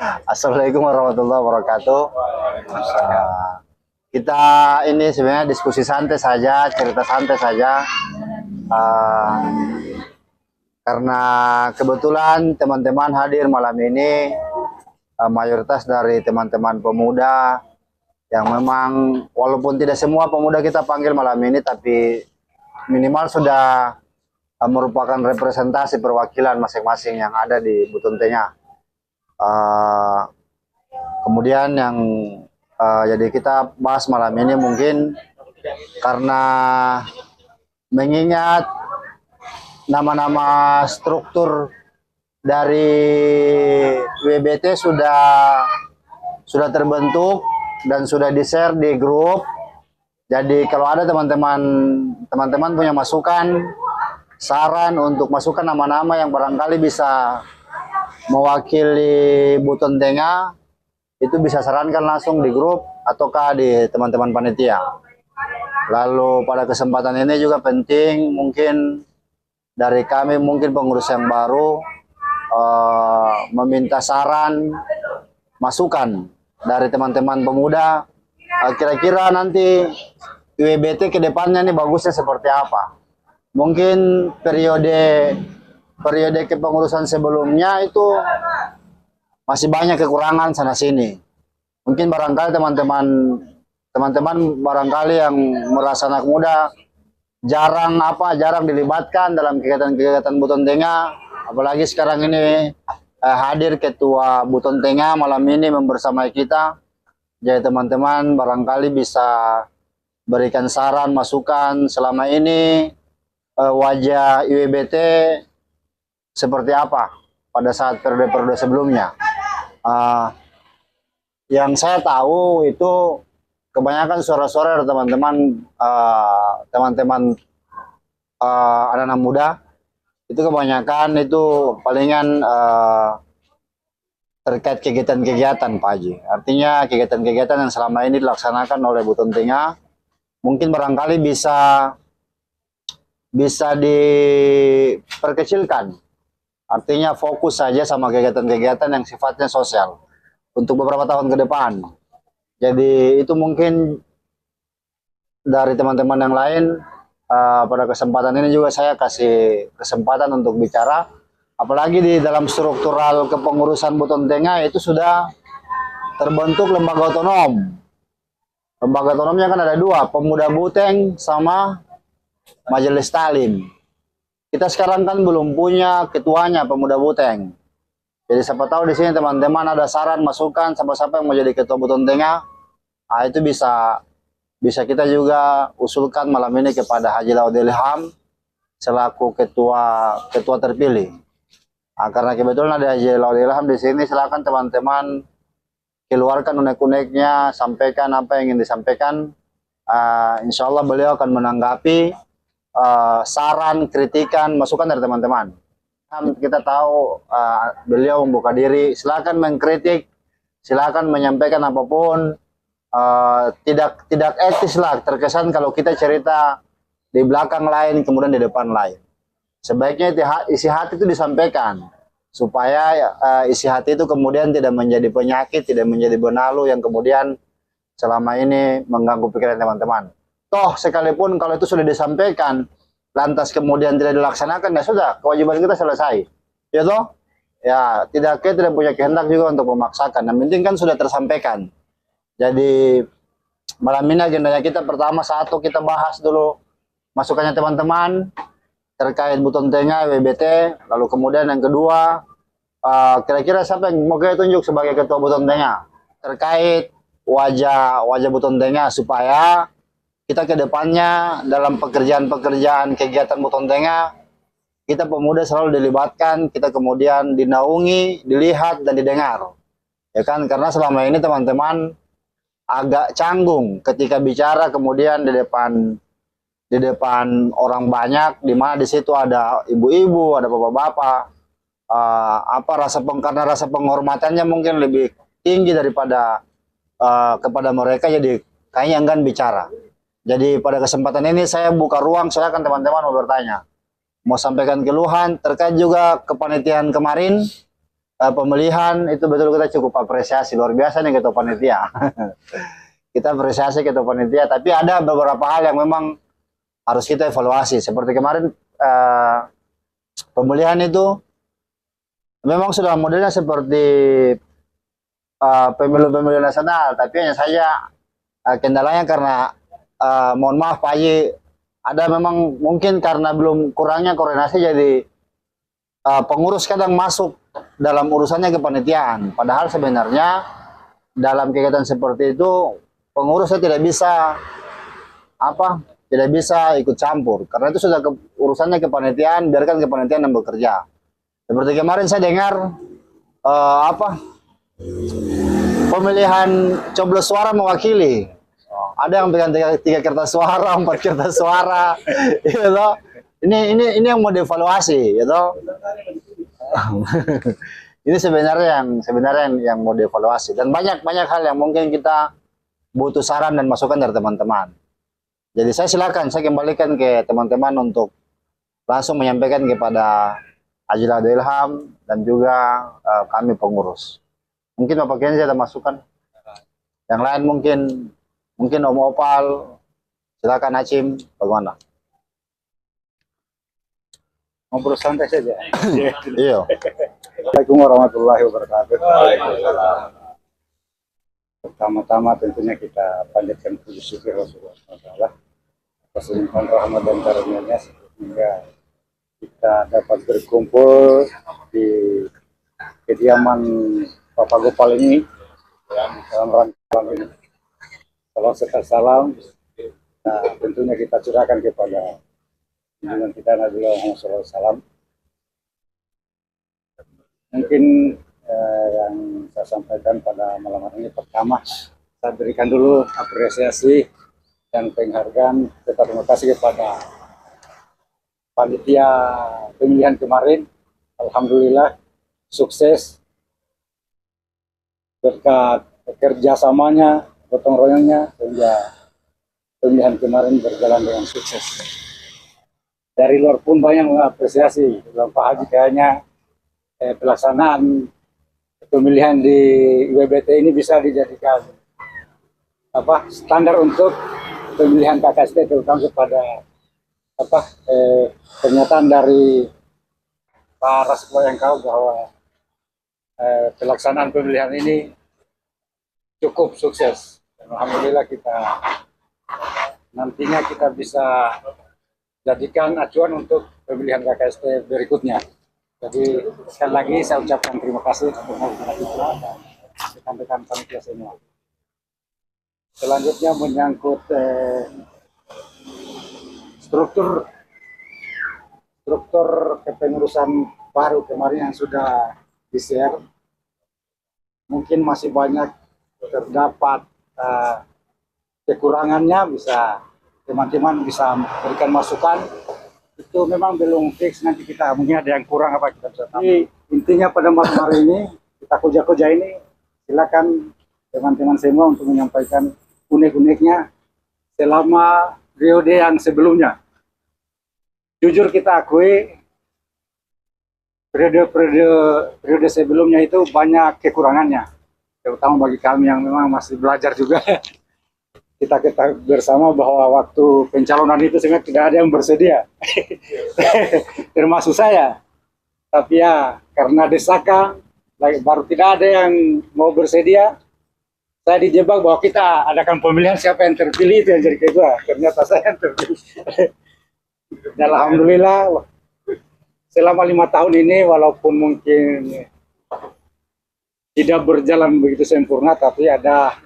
Assalamualaikum warahmatullahi wabarakatuh. Kita ini sebenarnya diskusi santai saja, cerita santai saja. Uh, karena kebetulan teman-teman hadir malam ini, mayoritas dari teman-teman pemuda yang memang walaupun tidak semua pemuda kita panggil malam ini, tapi minimal sudah merupakan representasi perwakilan masing-masing yang ada di Buton Tengah. Kemudian yang jadi kita bahas malam ini mungkin karena mengingat nama-nama struktur dari WBT sudah terbentuk dan sudah di-share di grup. Jadi kalau ada teman-teman punya masukan, saran untuk masukkan nama-nama yang barangkali bisa mewakili Buton Tengah, itu bisa sarankan langsung di grup ataukah di teman-teman panitia. Lalu pada kesempatan ini juga penting mungkin dari kami, mungkin pengurus yang baru, meminta saran, masukan dari teman-teman pemuda, kira-kira nanti WBT ke depannya nih bagusnya seperti apa. Mungkin periode kepengurusan sebelumnya itu masih banyak kekurangan sana sini. Mungkin barangkali teman-teman barangkali yang merasa anak muda jarang dilibatkan dalam kegiatan-kegiatan Buton Tengah. Apalagi sekarang ini hadir ketua Buton Tengah malam ini membersamai kita. Jadi teman-teman barangkali bisa berikan saran, masukan selama ini wajah IWBT seperti apa pada saat periode-periode sebelumnya. Yang saya tahu itu kebanyakan suara-suara dari teman-teman anak-anak muda itu kebanyakan itu palingan terkait kegiatan-kegiatan Pak Haji. Artinya kegiatan-kegiatan yang selama ini dilaksanakan oleh Buton Tengah mungkin barangkali bisa diperkecilkan. Artinya fokus saja sama kegiatan-kegiatan yang sifatnya sosial untuk beberapa tahun ke depan. Jadi itu mungkin dari teman-teman yang lain. Pada kesempatan ini juga saya kasih kesempatan untuk bicara. Apalagi di dalam struktural kepengurusan Buton Tengah itu sudah terbentuk lembaga otonom. Lembaga otonomnya kan ada dua, Pemuda Buteng sama Majelis Talim. Kita sekarang kan belum punya ketuanya Pemuda Buteng. Jadi siapa tahu di sini teman-teman ada saran, masukan, siapa-siapa yang mau jadi ketua Buton Tengah, itu bisa kita juga usulkan malam ini kepada Haji Laud Ilham selaku ketua terpilih. Karena kebetulan ada Haji Laud Ilham di sini, silakan teman-teman keluarkan unek-uneknya, sampaikan apa yang ingin disampaikan. Insya Allah beliau akan menanggapi saran, kritikan, masukan dari teman-teman. Kita tahu beliau membuka diri, silakan mengkritik, silakan menyampaikan apapun. Tidak etis lah, terkesan kalau kita cerita di belakang lain kemudian di depan lain. Sebaiknya isi hati itu disampaikan supaya isi hati itu kemudian tidak menjadi penyakit, tidak menjadi benalu yang kemudian selama ini mengganggu pikiran teman-teman. Toh sekalipun kalau itu sudah disampaikan lantas kemudian tidak dilaksanakan, ya sudah, kewajiban kita selesai. Ya toh? Ya, tidak punya kehendak juga untuk memaksakan. Yang penting kan sudah tersampaikan. Jadi malam ini agendanya kita pertama kita bahas dulu masukannya teman-teman terkait Buton Tengah WBT. Lalu kemudian yang kedua, kira-kira siapa yang mau kita tunjuk sebagai ketua Buton Tengah terkait wajah Buton Tengah, supaya kita ke depannya dalam pekerjaan kegiatan Buton Tengah, kita pemuda selalu dilibatkan, kita kemudian dinaungi, dilihat dan didengar. Ya kan, karena selama ini teman-teman agak canggung ketika bicara kemudian di depan orang banyak, di mana di situ ada ibu-ibu, ada bapak-bapak, karena rasa penghormatannya mungkin lebih tinggi daripada kepada mereka, jadi kayaknya enggan bicara. Jadi pada kesempatan ini saya buka ruang, silakan teman-teman mau bertanya, mau sampaikan keluhan terkait juga kepanitiaan kemarin. pemilihan itu betul kita cukup apresiasi, luar biasa nih ketua panitia. Kita apresiasi ketua panitia, tapi ada beberapa hal yang memang harus kita evaluasi. Seperti kemarin pemilihan itu memang sudah modelnya seperti pemilu-pemilu nasional, tapi hanya saja kendalanya karena mohon maaf Pak Haji, ada memang mungkin karena belum kurangnya koordinasi, jadi pengurus kadang masuk dalam urusannya kepanitiaan. Padahal sebenarnya dalam kegiatan seperti itu pengurusnya tidak bisa tidak bisa ikut campur, karena itu sudah urusannya kepanitiaan, biarkan kepanitiaan yang bekerja. Seperti kemarin saya dengar pemilihan coblos suara mewakili, ada yang pegang tiga kertas suara, 4 kertas suara, gitu. Ini yang mau dievaluasi, gitu. Ini sebenarnya yang mau dievaluasi, dan banyak hal yang mungkin kita butuh saran dan masukan dari teman-teman. Jadi saya silakan, saya kembalikan ke teman-teman untuk langsung menyampaikan kepada Haji Laude Ilham dan juga kami pengurus. Mungkin Bapak Kenzi ada masukan. Yang lain mungkin Om Opal, silakan Hacim, bagaimana? Ngobrol santai saja. Iya. Assalamualaikum warahmatullahi wabarakatuh. Pertama-tama tentunya kita panjatkan puji syukur Rasulullah SWT atas limpahan rahmat dan karunia-Nya sehingga kita dapat berkumpul di kediaman Bapak Gopal ini dalam rangka ini. Salam serta salam. Nah, tentunya kita curahkan kepada junjungan kita Nabi Muhammad SAW. Mungkin yang saya sampaikan pada malam hari ini, pertama saya berikan dulu apresiasi dan penghargaan serta terima kasih kepada panitia pemilihan kemarin. Alhamdulillah sukses berkat kerjasamanya, gotong royongnya, sehingga pemilihan kemarin berjalan dengan sukses. Dari luar pun banyak mengapresiasi, Pak Haji kayaknya pelaksanaan pemilihan di IWBT ini bisa dijadikan standar untuk pemilihan KKST, terutama kepada pernyataan dari Pak Raspo yang kau bahwa pelaksanaan pemilihan ini cukup sukses. Dan alhamdulillah nantinya kita bisa jadikan acuan untuk pemilihan KKST berikutnya. Jadi sekali lagi saya ucapkan terima kasih kepada kita dan rekan-rekan panitia semua. Selanjutnya menyangkut struktur kepengurusan baru kemarin yang sudah di-share. Mungkin masih banyak terdapat kekurangannya, bisa teman-teman bisa berikan masukan. Itu memang belum fix, nanti kita mungkin ada yang kurang apa kita bisa tambah. Intinya pada malam hari ini kita koja-koja ini, silakan teman-teman semua untuk menyampaikan unek-uneknya selama periode yang sebelumnya. Jujur kita akui periode sebelumnya itu banyak kekurangannya, terutama bagi kami yang memang masih belajar juga. Kita bersama bahwa waktu pencalonan itu sebenarnya tidak ada yang bersedia, termasuk saya. Tapi ya karena desakan, baru tidak ada yang mau bersedia, saya dijebak bahwa kita adakan pemilihan, siapa yang terpilih itu yang jadi kedua. Ternyata saya yang terpilih. Dan alhamdulillah selama 5 tahun ini, walaupun mungkin tidak berjalan begitu sempurna, tapi ada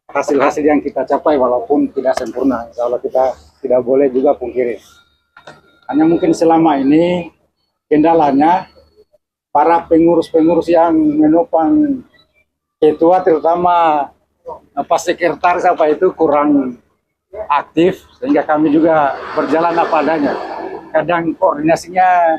hasil-hasil yang kita capai walaupun tidak sempurna. Insya Allah kita tidak boleh juga pungkiri. Hanya mungkin selama ini kendalanya para pengurus-pengurus yang menopang ketua, terutama sekretaris itu kurang aktif, sehingga kami juga berjalan apa adanya. Kadang koordinasinya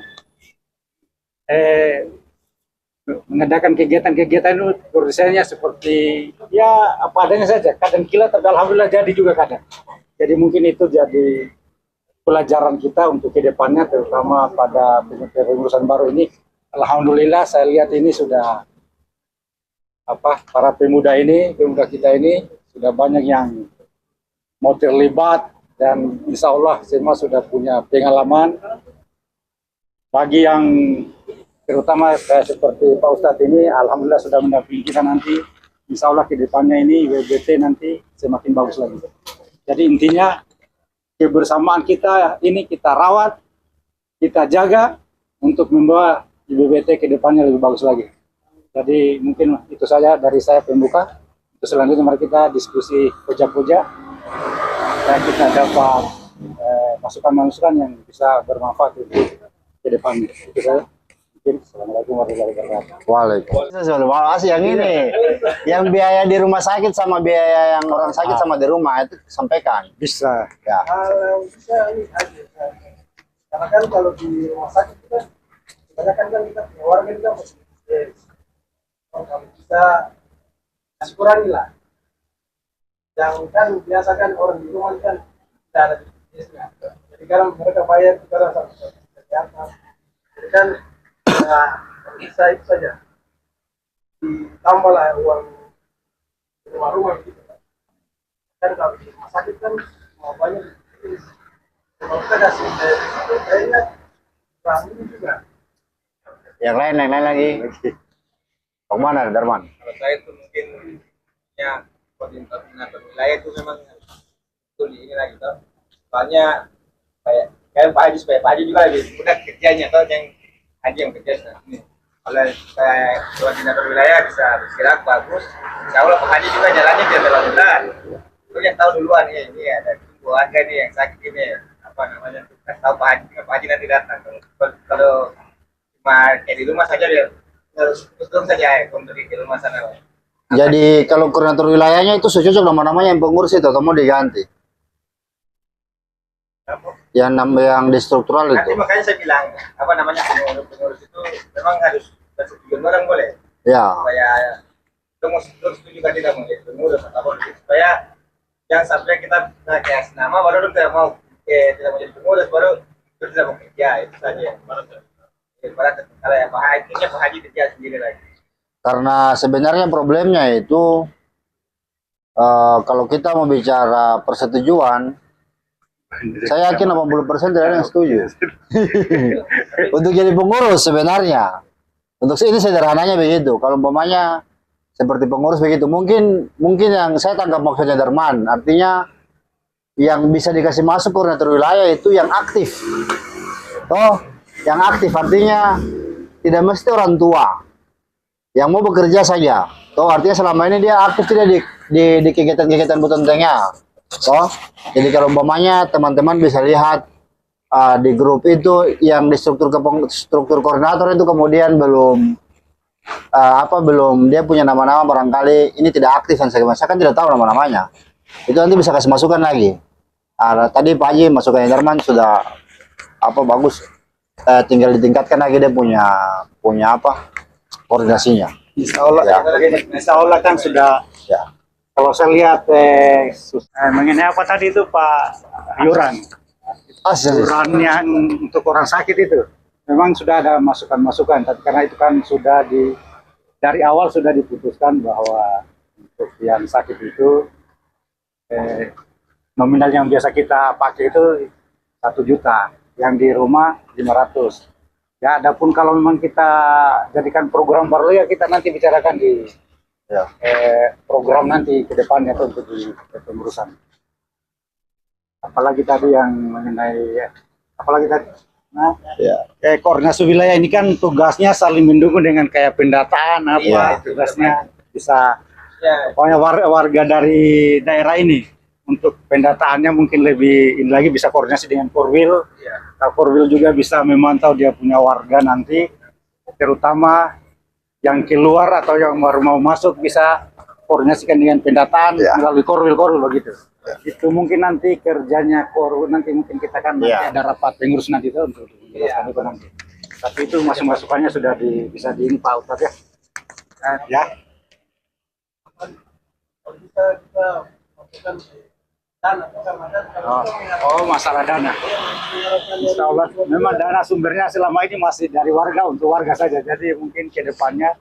mengadakan kegiatan-kegiatan itu koordinasinya seperti ya apa adanya saja. Kadang kilat, tapi alhamdulillah jadi juga kadang. Jadi mungkin itu jadi pelajaran kita untuk kedepannya, terutama pada pengurusan baru ini. alhamdulillah saya lihat ini sudah para pemuda kita ini sudah banyak yang mau terlibat, dan insya Allah semua sudah punya pengalaman. Bagi yang terutama saya seperti Pak Ustadz ini, alhamdulillah sudah mendampingi kita nanti. Insya Allah ke depannya ini IWBT nanti semakin bagus lagi. Jadi intinya kebersamaan kita ini kita rawat, kita jaga untuk membawa IWBT ke depannya lebih bagus lagi. Jadi mungkin itu saja dari saya pembuka. Terus selanjutnya mari kita diskusi puja-puja dan kita dapat masukan-masukan yang bisa bermanfaat untuk ke depannya. Itu saja. Mungkin Assalamualaikum warahmatullahi wabarakatuh. Waalaikumsalam. Makasih yang ini, yang biaya di rumah sakit sama biaya yang orang sakit sama di rumah itu sampaikan. Bisa. Ya. Kalau bisa ini aja. Karena kan kalau di rumah sakit kita kebanyakan kan kita keluarga kita mesti kalau bisa kurangi lah. Yang kan biasa kan orang di rumah kan tidak ada bisnisnya. Jadi kalau mereka bayar kita rasa kesehatan. Jadi kan bisa itu saja. Ditambahlah uang rumah-rumah gitu. Kan kalau di rumah sakit kan mau banyak. Kalau kita kasih itu kayaknya kurang ini juga. Yang lain lagi. Mana Darman? Kalau saya itu mungkin ya koordinator wilayah itu memang betul ini lagi toh. Soalnya kayak Pak Haji, supaya Pak Haji juga lebih mudah kerjanya toh, yang Haji yang kerja ini. Kalau saya koordinator wilayah bisa bergerak bagus, insya Allah Pak Haji juga jalannya biar terlalu berat. Itu yang tahu duluan ini ada keluarga nih yang sakit ini apa namanya, kasih tahu Pak Haji nanti datang. Kalau cuma kayak di rumah saja dia harus terus saja ya untuk di rumah sana. Jadi kalau koordinator wilayahnya itu cocok nama-namanya yang pengurus itu atau mau diganti? Yang di struktural Nanti itu. makanya saya bilang apa namanya, pengurus itu memang harus bersetujuan orang boleh. Ya. Supaya terus setuju kan tidak mau jadi pengurus atau apa gitu. Supaya yang sampai kita kayak nama baru tidak mau tidak mau jadi pengurus, baru terus tidak mau kerja, itu saja. Kalau ya Pak Haji kerja sendiri lagi. Karena sebenarnya problemnya itu kalau kita mau bicara persetujuan, saya yakin 80% tidak ada yang setuju. Untuk jadi pengurus sebenarnya. Untuk ini sederhananya begitu. Kalau umpamanya seperti pengurus begitu, mungkin yang saya tangkap maksudnya Darman, artinya yang bisa dikasih masuk koordinator wilayah itu yang aktif. Toh, yang aktif artinya tidak mesti orang tua yang mau bekerja saja. Toh artinya selama ini dia aktif tidak di kegiatan-kegiatan Butontengnya. Toh, jadi kalau umpamanya teman-teman bisa lihat di grup itu yang di struktur koordinator itu kemudian belum dia punya nama-nama, barangkali ini tidak aktif dan saya kan tidak tahu nama-namanya. Itu nanti bisa kasih masukan lagi. Tadi Pak Haji masukannya Darman sudah bagus. Tinggal ditingkatkan lagi dia punya koordinasinya. Insya Allah, Ya. Insya Allah kan sudah. Ya. Kalau saya lihat mengenai apa tadi itu Pak Yuran, Yuran yang untuk orang sakit itu, memang sudah ada masukan-masukan. Tapi karena itu kan sudah dari awal sudah diputuskan bahwa untuk yang sakit itu nominal yang biasa kita pakai itu 1 juta. Yang di rumah 500. Ya, adapun kalau memang kita jadikan program baru ya kita nanti bicarakan di program nanti ke depannya itu untuk di pengurusan. Apalagi tadi yang mengenai koordinasi wilayah ini kan tugasnya saling mendukung dengan kayak pendataan tugasnya bisa pokoknya warga dari daerah ini. Untuk pendataannya mungkin lebih ini lagi bisa koordinasi dengan Korwil. Korwil juga bisa memantau dia punya warga nanti, terutama yang keluar atau yang baru mau masuk bisa koordinasikan dengan pendataan melalui Korwil begitu. Itu mungkin nanti kerjanya Korwil, nanti mungkin kita kan ada rapat pengurus nanti itu untuk menjelaskan itu nanti. Tapi itu masukannya sudah bisa ini Pak Ustadz ya. Kalau bisa kita masukkan dana, bukan makan. Kalau Oh, kita mengharapkan oh, masalah dana. dari Insya Allah, memang dana sumbernya selama ini masih dari warga untuk warga saja. Jadi mungkin ke depannya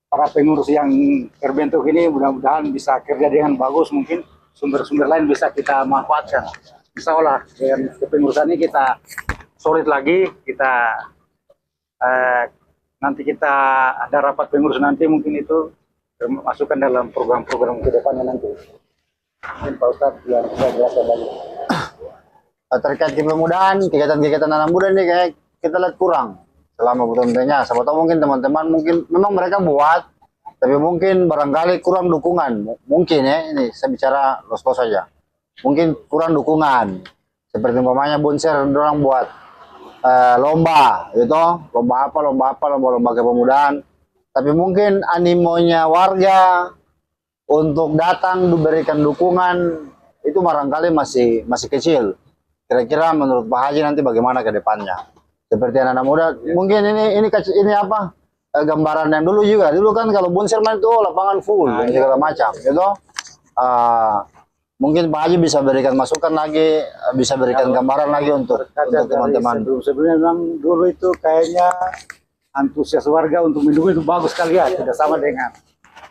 para pengurus yang terbentuk ini mudah-mudahan bisa kerja dengan bagus. Mungkin sumber-sumber lain bisa kita manfaatkan. Insya Allah dengan kepengurusan ini kita solid lagi. Kita nanti kita ada rapat pengurus nanti mungkin itu masukkan dalam program-program ke depannya nanti. Mungkin Pak Ustadz yang bisa jelaskan lagi. Terkait kepemudaan, kegiatan-kegiatan anak muda ini kayak kita lihat kurang selama bulan-bulannya. Siapa tahu mungkin teman-teman mungkin memang mereka buat, tapi mungkin barangkali kurang dukungan. Mungkin ya, ini saya bicara los-los saja. Mungkin kurang dukungan. Seperti umpamanya Bonser orang buat lomba, gitu, lomba kepemudaan. Tapi mungkin animonya warga untuk datang diberikan dukungan itu barangkali masih kecil. Kira-kira menurut Pak Haji nanti bagaimana ke depannya? Seperti anak-anak muda, mungkin ini apa? Gambaran yang dulu juga. Dulu kan kalau Bonser main itu lapangan full dan segala macam, gitu. Mungkin Pak Haji bisa berikan masukan lagi, bisa berikan gambaran lagi untuk teman-teman. Sebelumnya memang dulu itu kayaknya antusias warga untuk mendukung itu bagus sekali ya, tidak sama dengan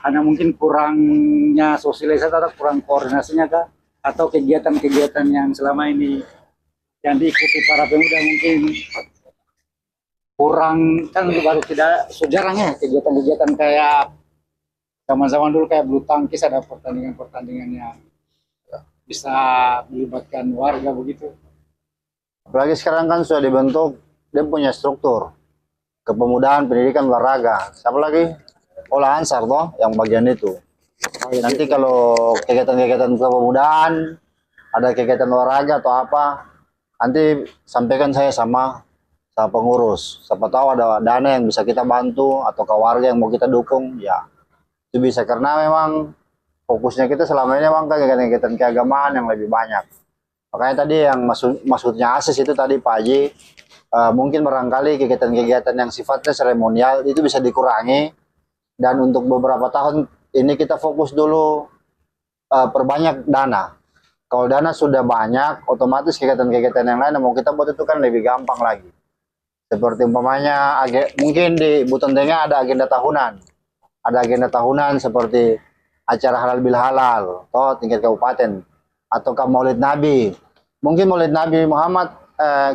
hanya mungkin kurangnya sosialisasi atau kurang koordinasinya kah? Atau kegiatan-kegiatan yang selama ini yang diikuti para pemuda mungkin kurang, kan baru tidak sejarahnya kegiatan-kegiatan kayak zaman-zaman dulu kayak bulu tangkis ada pertandingan-pertandingan yang bisa melibatkan warga begitu. Apalagi sekarang kan sudah dibentuk, dia punya struktur kepemudaan, pendidikan, olahraga. Siapa lagi? Olah Ansar toh yang bagian itu. Nanti kalau kegiatan-kegiatan kepemudaan, ada kegiatan olahraga atau apa, nanti sampaikan saya sama pengurus. Siapa tahu ada dana yang bisa kita bantu atau ke warga yang mau kita dukung, ya itu bisa. Karena memang fokusnya kita selama ini memang kegiatan-kegiatan keagamaan yang lebih banyak. Makanya tadi yang maksudnya ASIS itu tadi Pak Haji, mungkin barangkali kegiatan-kegiatan yang sifatnya seremonial itu bisa dikurangi. Dan untuk beberapa tahun ini kita fokus dulu perbanyak dana. Kalau dana sudah banyak, otomatis kegiatan-kegiatan yang lain yang mau kita buat itu kan lebih gampang lagi. Seperti umpamanya mungkin di Buton Tengah ada agenda tahunan. Ada agenda tahunan seperti acara halal bil halal, toh tingkat kabupaten, atau Maulid Nabi. Mungkin Maulid Nabi Muhammad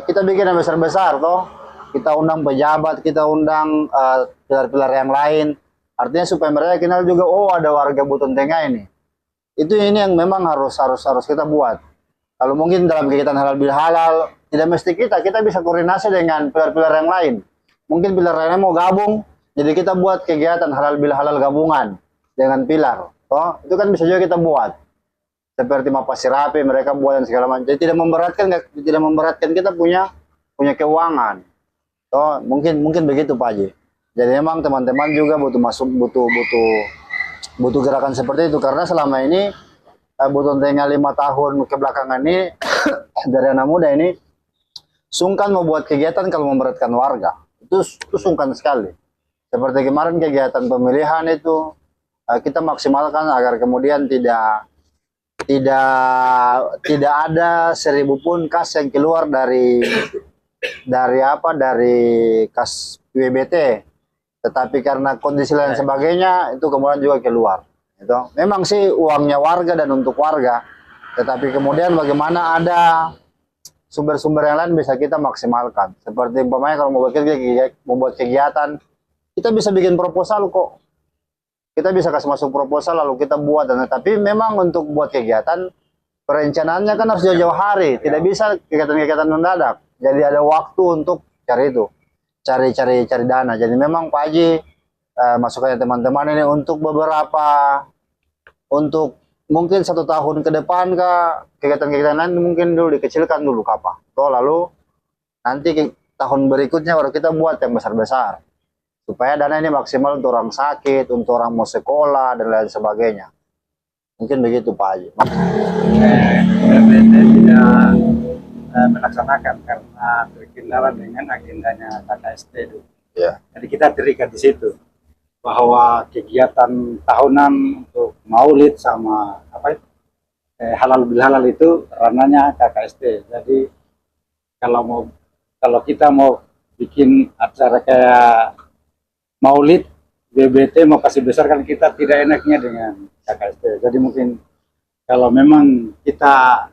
kita bikin yang besar-besar, toh kita undang pejabat, kita undang pilar-pilar yang lain. Artinya supaya mereka kenal juga, oh ada warga Buton Tengah ini. Itu ini yang memang harus kita buat. Kalau mungkin dalam kegiatan halal bil halal, tidak mesti kita bisa koordinasi dengan pilar-pilar yang lain. Mungkin pilar lainnya mau gabung, jadi kita buat kegiatan halal bil halal gabungan dengan pilar. Toh, itu kan bisa juga kita buat. Seperti Mapasi Rapi, mereka buat dan segala macam. Jadi tidak memberatkan kita punya keuangan. Toh, mungkin begitu Pak Haji. Jadi memang teman-teman juga butuh gerakan seperti itu, karena selama ini Buton Tengah 5 tahun kebelakangan ini dari anak muda ini sungkan membuat kegiatan kalau memberatkan warga. Itu sungkan sekali. Seperti kemarin kegiatan pemilihan itu kita maksimalkan agar kemudian tidak ada 1000 pun kas yang keluar dari kas WBT. Tetapi karena kondisi lain sebagainya itu kemudian juga keluar. Itu memang sih uangnya warga dan untuk warga, tetapi kemudian bagaimana ada sumber-sumber yang lain bisa kita maksimalkan. Seperti umpamanya kalau mau buat kegiatan, kita bisa bikin proposal kok. Kita bisa kasih masuk proposal lalu kita buat. Tapi memang untuk buat kegiatan perencanaannya kan harus jauh-jauh hari, tidak bisa kegiatan-kegiatan mendadak. Jadi ada waktu untuk cari itu. Cari dana. Jadi memang Pak Haji masukannya teman-teman ini untuk mungkin 1 tahun ke depan kegiatan-kegiatan lain mungkin dulu dikecilkan dulu kapal. Lalu nanti tahun berikutnya baru kita buat yang besar-besar. Supaya dana ini maksimal untuk orang sakit, untuk orang mau sekolah dan lain sebagainya. Mungkin begitu Pak Haji. BPT tidak melaksanakan karena terkendala dengan agendanya KKST itu. Ya. Jadi kita terikat di situ bahwa kegiatan tahunan untuk Maulid sama halal bihalal itu ranahnya KKST. Jadi kalau kita mau bikin acara kayak Maulid, BBT mau kasih besar kan kita tidak enaknya dengan KKST. Jadi mungkin kalau memang kita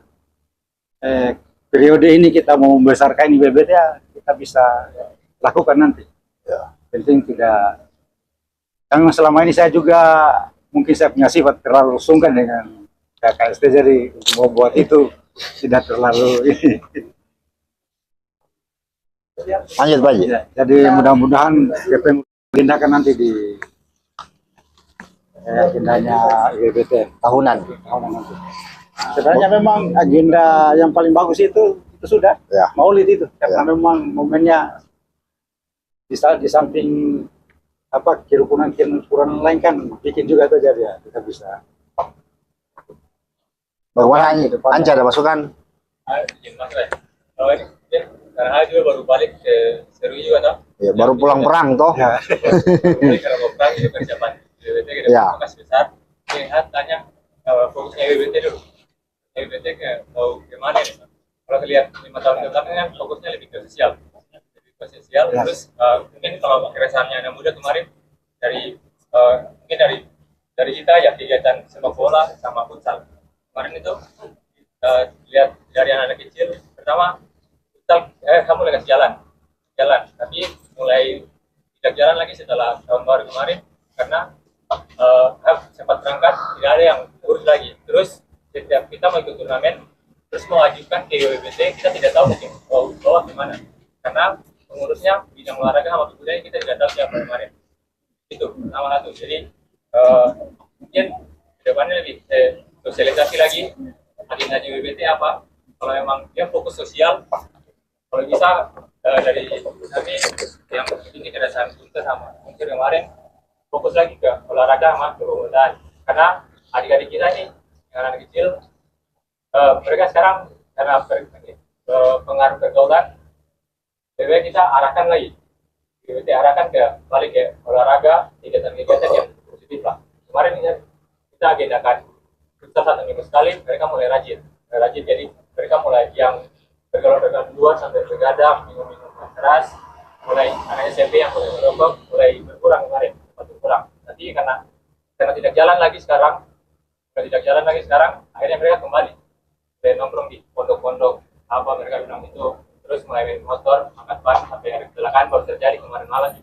periode ini kita mau membesarkan ini BBT ya kita bisa lakukan nanti. Ya. Penting tidak. Yang selama ini saya juga mungkin saya punya sifat terlalu sungkan dengan KKST, jadi untuk membuat itu tidak terlalu ini. Lanjut Pak Haji. Ya, jadi mudah-mudahan PP tindakan nanti di agendanya IBBT Tahunan. tahunan nanti. Sebenarnya memang agenda yang paling bagus itu sudah Ya. Maulid itu karena Ya. memang momennya di samping apa kerukunan lain kan bikin juga tuh jadi ya kita bisa. Bagaimana Anca ada masukan? Izin Mas Ray. Kalau ini mungkin karena juga baru balik ke Seru juga toh. Ya, baru pulang perang toh. Ya. Jadi karena mau perang itu persiapan BBT kita Ya. kasih besar. Lihat tanya fokusnya BBT dulu. BBT ke mau gimana nih? Kalau lihat 5 tahun ke belakang kan fokusnya lebih ke sosial. Lebih ke sosial. Ya. Terus mungkin kalau keresahannya anak muda kemarin dari mungkin dari kita ya kegiatan sepak bola sama futsal. Kemarin itu lihat dari anak kecil pertama futsal kamu lagi jalan tapi mulai tidak jalan lagi setelah tahun baru kemarin karena sempat berangkat tidak ada yang urus lagi. Terus setiap kita mau ikut turnamen terus mau ajukan ke WBT kita tidak tahu mungkin bawa gimana karena pengurusnya bidang olahraga sama kebudayaan kita tidak tahu siapa kemarin itu nama satu. Jadi mungkin kedepannya lebih sosialisasi lagi agendanya WBT apa. Kalau memang dia fokus sosial, kalau bisa dari kami yang ini keresahan kita sama mungkin kemarin fokus lagi ke olahraga sama kebudayaan karena adik-adik kita ini yang anak kecil mereka sekarang karena pengaruh pergaulan BBT kita arahkan lagi BBT arahkan balik ke olahraga kegiatan-kegiatan yang positif lah. Kemarin kita agendakan kita 1 minggu sekali mereka mulai rajin jadi mereka mulai yang bergaul luar sampai begadang minum keras mulai anak SMP yang mulai merokok mulai berkurang kemarin berkurang nanti karena tidak jalan lagi sekarang akhirnya mereka kembali nongkrong di pondok-pondok apa mereka bilang itu terus mulai main motor angkat ban sampai hari kecelakaan baru terjadi kemarin malam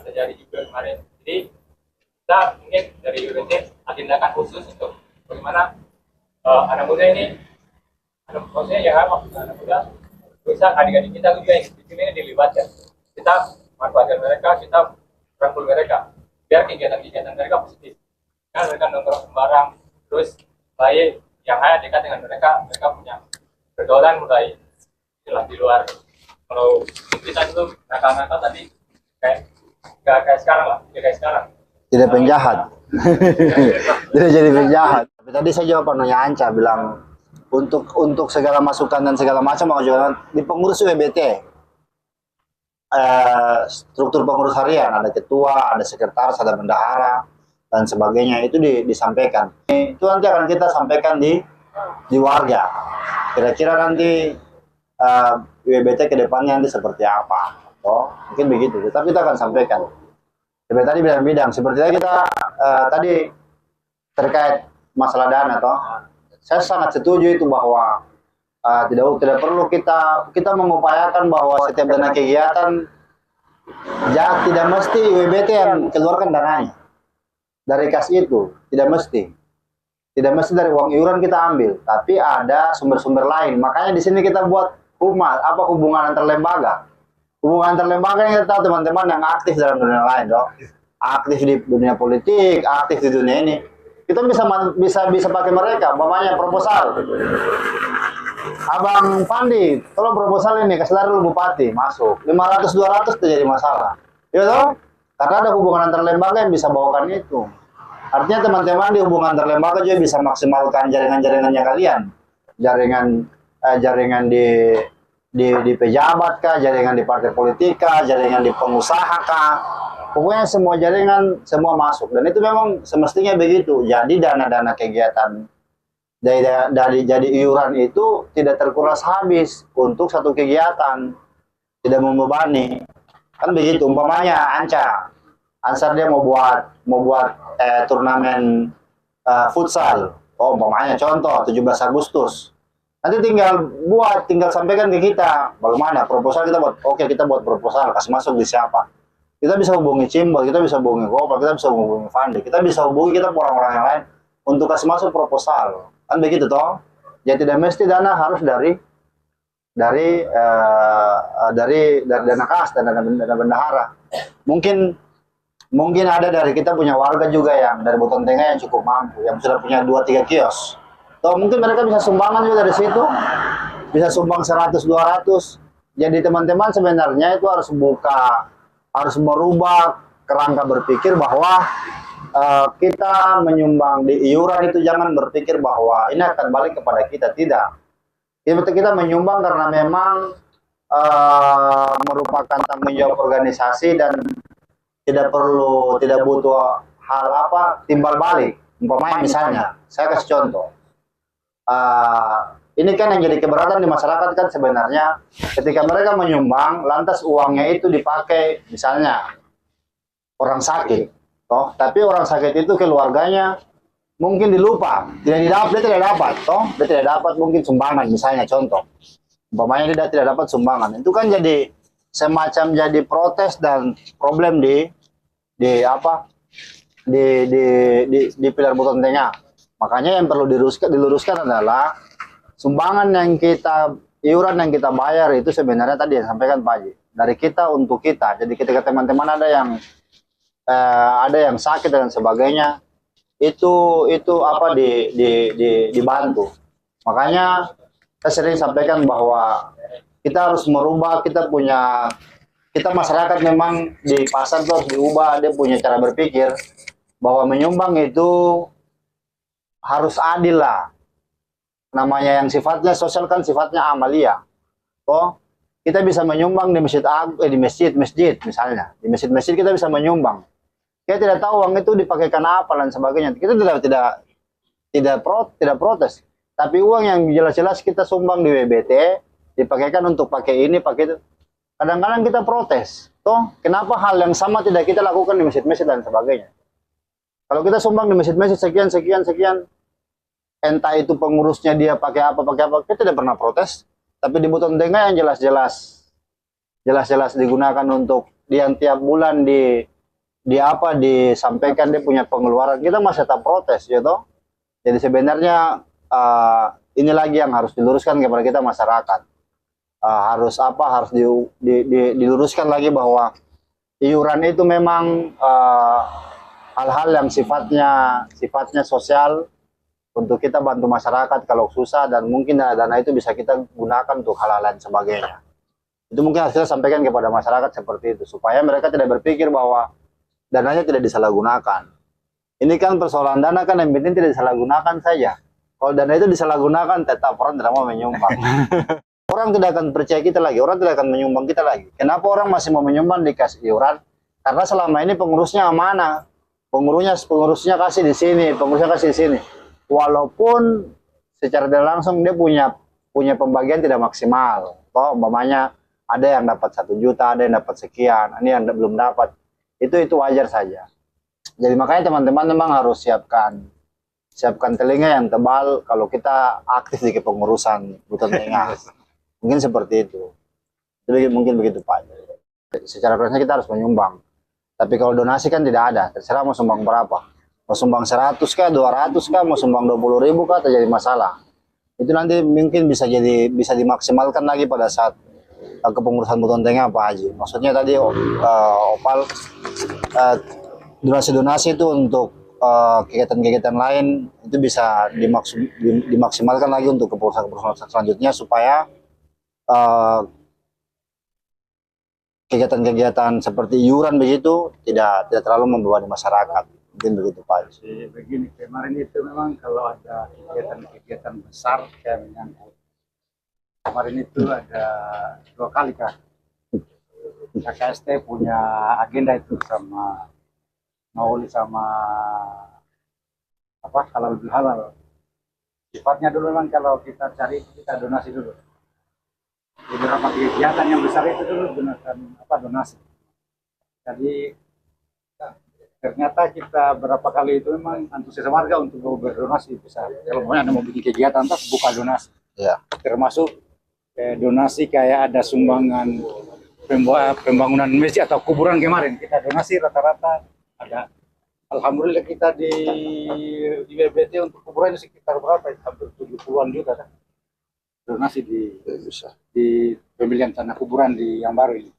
terjadi juga kemarin. Jadi kita mungkin dari UBT agendakan khusus untuk bagaimana anak muda ini maksudnya ya anak muda bisa adik-adik kita juga yang di sini dilibatkan kita manfaatkan mereka kita rangkul mereka biar kegiatan-kegiatan mereka positif kan mereka nongkrong sembarang terus baik yang hanya dekat dengan mereka punya pergaulan mulai di luar. Kalau kita itu nakal-nakal tadi kayak sekarang lah kayak sekarang Tidak penjahat. Tidak jadi penjahat. Tapi tadi saya jawab nanya Anca bilang untuk segala masukan dan segala macam aku juga di pengurus WBT struktur pengurus harian ada ketua, ada sekretaris, ada bendahara dan sebagainya itu disampaikan. Itu nanti akan kita sampaikan di warga. Kira-kira nanti WBT ke depannya nanti seperti apa? Oh, mungkin begitu. Tapi kita akan sampaikan. Seperti tadi bidang-bidang. Seperti kita tadi terkait masalah dana, toh. Saya sangat setuju itu bahwa tidak perlu kita mengupayakan bahwa setiap dana kegiatan tidak mesti WBT yang keluarkan dananya dari kas itu, tidak mesti dari uang iuran kita ambil, tapi ada sumber-sumber lain. Makanya di sini kita buat hubungan antar lembaga. Hubungan antar lembaga yang kita tahu teman-teman yang aktif dalam dunia lain, dong. Aktif di dunia politik, aktif di dunia ini. Kita bisa pakai mereka, umpamanya proposal. Abang Pandi, tolong proposal ini kasih lari lu bupati, masuk. 500-200 terjadi masalah. Ya toh? Karena ada hubungan antar lembaga yang bisa bawakan itu. Artinya teman-teman di hubungan antar lembaga juga bisa maksimalkan jaringan-jaringannya kalian. Jaringan di pejabat kah, jaringan di partai politik kah, jaringan di pengusaha kah. Pokoknya semua jaringan semua masuk dan itu memang semestinya begitu. Jadi dana-dana kegiatan Jadi iuran itu tidak terkuras habis untuk satu kegiatan, tidak membebani. Kan begitu umpamanya Ansar dia mau buat turnamen futsal. Oh, umpamanya contoh 17 Agustus. Nanti tinggal sampaikan ke kita bagaimana proposal kita buat. Oke, kita buat proposal, kasih masuk di siapa. Kita bisa hubungi Cimbal, kita bisa hubungi Gopal, kita bisa hubungi Fandi, kita bisa hubungi orang-orang yang lain untuk kasih masuk proposal. Kan begitu toh? Jadi tidak mesti dana harus dari dana kas dan dana bendahara. Mungkin ada dari kita punya warga juga yang dari Buton Tengah yang cukup mampu, yang sudah punya 2-3 kios. Atau mungkin mereka bisa sumbangan juga dari situ, bisa sumbang 100-200. Jadi teman-teman sebenarnya itu harus merubah kerangka berpikir bahwa kita menyumbang di iuran itu jangan berpikir bahwa ini akan balik kepada kita, tidak. Kita menyumbang karena memang merupakan tanggung jawab organisasi dan tidak butuh hal timbal balik. Umpamanya misalnya, saya kasih contoh. Ini kan yang jadi keberatan di masyarakat kan sebenarnya ketika mereka menyumbang, lantas uangnya itu dipakai misalnya orang sakit, toh. Tapi orang sakit itu keluarganya mungkin dilupa, dia tidak dapat, toh. Dia tidak dapat mungkin sumbangan misalnya contoh. Umpamanya dia tidak dapat sumbangan, itu kan jadi semacam jadi protes dan problem di Pilar Buton Tengah. Makanya yang perlu diluruskan adalah sumbangan iuran yang kita bayar itu sebenarnya tadi yang sampaikan Pak Haji, dari kita untuk kita. Jadi ketika teman-teman ada yang sakit dan sebagainya, itu dibantu. Makanya saya sering sampaikan bahwa kita harus merubah, kita masyarakat memang di pasar terus diubah, dia punya cara berpikir bahwa menyumbang itu harus adil lah. Namanya yang sifatnya sosial kan sifatnya amalia. Oh, kita bisa menyumbang di masjid misalnya. Di masjid kita bisa menyumbang. Kita tidak tahu uang itu dipakaikan apa dan sebagainya. Kita tidak protes. Tapi uang yang jelas-jelas kita sumbang di WBT dipakaikan untuk pakai ini, pakai itu. Kadang-kadang kita protes. Toh, kenapa hal yang sama tidak kita lakukan di masjid-masjid dan sebagainya? Kalau kita sumbang di masjid-masjid sekian, entah itu pengurusnya dia pakai apa, kita tidak pernah protes. Tapi di Buton Tengah yang jelas-jelas digunakan untuk yang tiap bulan disampaikan dia punya pengeluaran, kita masih tetap protes, ya toh. Jadi sebenarnya ini lagi yang harus diluruskan kepada kita masyarakat. Harus diluruskan lagi bahwa iuran itu memang hal-hal yang sifatnya sosial untuk kita bantu masyarakat kalau susah, dan mungkin dana itu bisa kita gunakan untuk hal-hal lain sebagainya. Itu mungkin harus kita sampaikan kepada masyarakat seperti itu supaya mereka tidak berpikir bahwa dananya tidak disalahgunakan. Ini kan persoalan dana kan yang penting tidak disalahgunakan saja. Kalau dana itu disalahgunakan, tetap orang tidak mau menyumbang. Orang tidak akan percaya kita lagi, orang tidak akan menyumbang kita lagi. Kenapa orang masih mau menyumbang dikasih iuran? Karena selama ini pengurusnya amanah. Pengurusnya kasih di sini, pengurusnya kasih di sini. Walaupun secara tidak langsung dia punya pembagian tidak maksimal. Toh umpamanya ada yang dapat 1 juta, ada yang dapat sekian, ini yang belum dapat. Itu wajar saja. Jadi makanya teman-teman memang harus siapkan telinga yang tebal kalau kita aktif di kepengurusan Buton Tengah. Mungkin seperti itu. Jadi mungkin begitu Pak. Secara prinsip kita harus menyumbang. Tapi kalau donasi kan tidak ada. Terserah mau sumbang berapa. Mau sumbang 100 kah, 200 kah, mau sumbang 20.000 kah, terjadi masalah. Itu nanti mungkin bisa dimaksimalkan lagi pada saat kepengurusan Buton Tengah Pak Haji. Maksudnya tadi Opal donasi-donasi itu untuk kegiatan-kegiatan lain itu bisa dimaksimalkan lagi untuk kepengurusan selanjutnya supaya kegiatan-kegiatan seperti iuran begitu tidak terlalu membebani masyarakat. Mungkin begitu Pak. Begini, kemarin itu memang kalau ada kegiatan besar kayak menyangkut, kemarin itu ada 2 kali Kak. KKST punya agenda itu sama Mauli sama halal bihalal. sifatnya dulu memang kalau kita cari kita donasi dulu. Di beberapa kegiatan yang besar itu dulu gunakan donasi. Jadi ternyata kita berapa kali itu memang antusias warga untuk berdonasi besar. Kalau mau ada mau bikin kegiatan terus buka donasi. Ya. Termasuk donasi kayak ada sumbangan pembangunan masjid atau kuburan kemarin kita donasi rata-rata ada. Alhamdulillah kita di BBT untuk kuburan sekitar berapa? Hampir 70-an juta kan. Donasi di pembelian tanah kuburan di yang baru ini.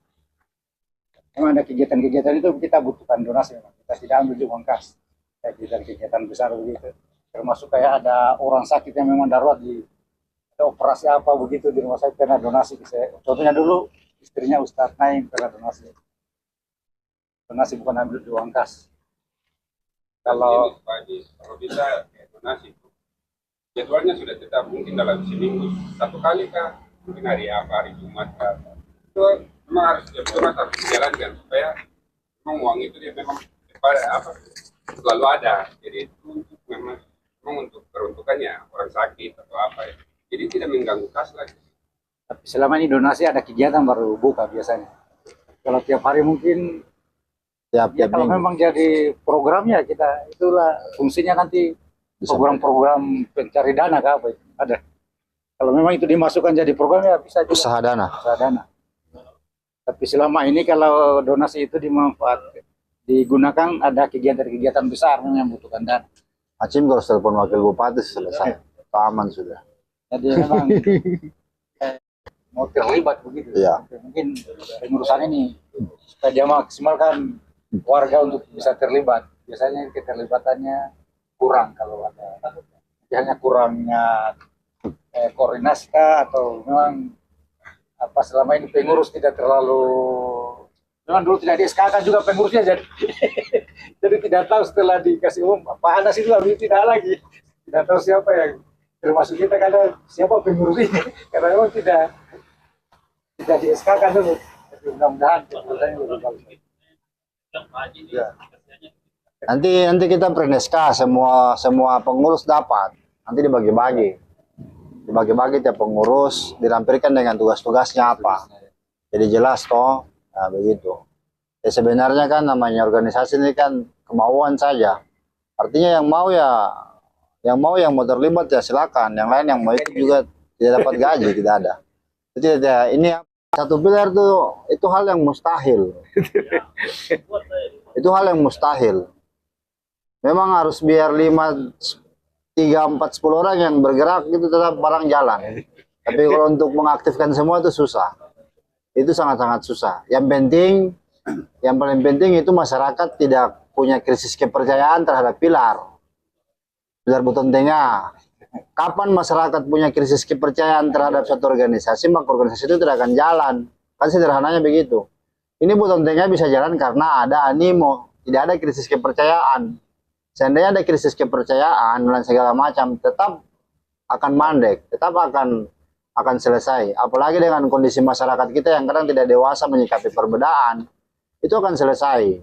Memang ada kegiatan-kegiatan itu kita butuhkan donasi memang. Kita tidak ambil di uang kas. Kegiatan besar begitu. Termasuk kayak ada orang sakit yang memang darurat ada operasi apa begitu di rumah sakit karena donasi. Contohnya dulu istrinya Ustadz Naim karena donasi. Donasi bukan ambil di uang kas. Kalau bisa donasi jadwalnya sudah tetap mungkin dalam seminggu satu kali kah, mungkin hari apa, hari Jumat kah, itu memang harus dijalankan supaya memang uang itu dia memang selalu ada. Jadi itu memang untuk peruntukannya orang sakit atau apa ya. Jadi tidak mengganggu kas lagi. tapi selama ini donasi ada kegiatan baru buka biasanya. Kalau tiap hari mungkin Tiap kalau minggu. memang jadi programnya kita itulah fungsinya nanti program-program pencari dana ke apa itu ada. Kalau memang itu dimasukkan jadi programnya bisa juga Usaha dana. usaha dana. Tapi selama ini kalau donasi itu digunakan ada kegiatan-kegiatan besar yang membutuhkan dana. Acim kalau telepon wakil bupati selesai. Aman sudah. Jadi memang mau terlibat begitu. Iya. Mungkin pengurusan ini supaya dia maksimalkan warga untuk bisa terlibat. Biasanya keterlibatannya kurang kalau ada hanya kurangnya koordinasi atau memang selama ini pengurus tidak terlalu memang dulu tidak di SK kan juga pengurusnya jadi tidak tahu setelah dikasih umum Pak Anas itu lebih tidak lagi tidak tahu siapa yang termasuk kita karena siapa pengurus ini karena memang tidak di SK kan dulu. Jadi mudah-mudahan keputusannya lebih bagus. Ya. Nanti kita pre-SK semua pengurus dapat. Nanti dibagi-bagi tiap pengurus dirampirkan dengan tugas-tugasnya apa. Jadi jelas toh. Nah, begitu. Ya sebenarnya kan namanya organisasi ini kan kemauan saja. Artinya yang mau yang mau terlibat ya silakan. Yang lain yang mau itu juga tidak dapat gaji, tidak ada. Jadi ini satu pilar tuh itu hal yang mustahil. Itu hal yang mustahil. Memang harus biar 5, 3, 4, 10 orang yang bergerak itu tetap barang jalan. Tapi kalau untuk mengaktifkan semua itu susah. Itu sangat-sangat susah. Yang paling penting itu masyarakat tidak punya krisis kepercayaan terhadap pilar buton tengah. Kapan masyarakat punya krisis kepercayaan terhadap satu organisasi, maka organisasi itu tidak akan jalan. Kan sederhananya begitu. Ini buton tengah bisa jalan karena ada animo, tidak ada krisis kepercayaan. Seandainya ada krisis kepercayaan dan segala macam, tetap akan mandek, tetap akan selesai. Apalagi dengan kondisi masyarakat kita yang kadang tidak dewasa menyikapi perbedaan, itu akan selesai.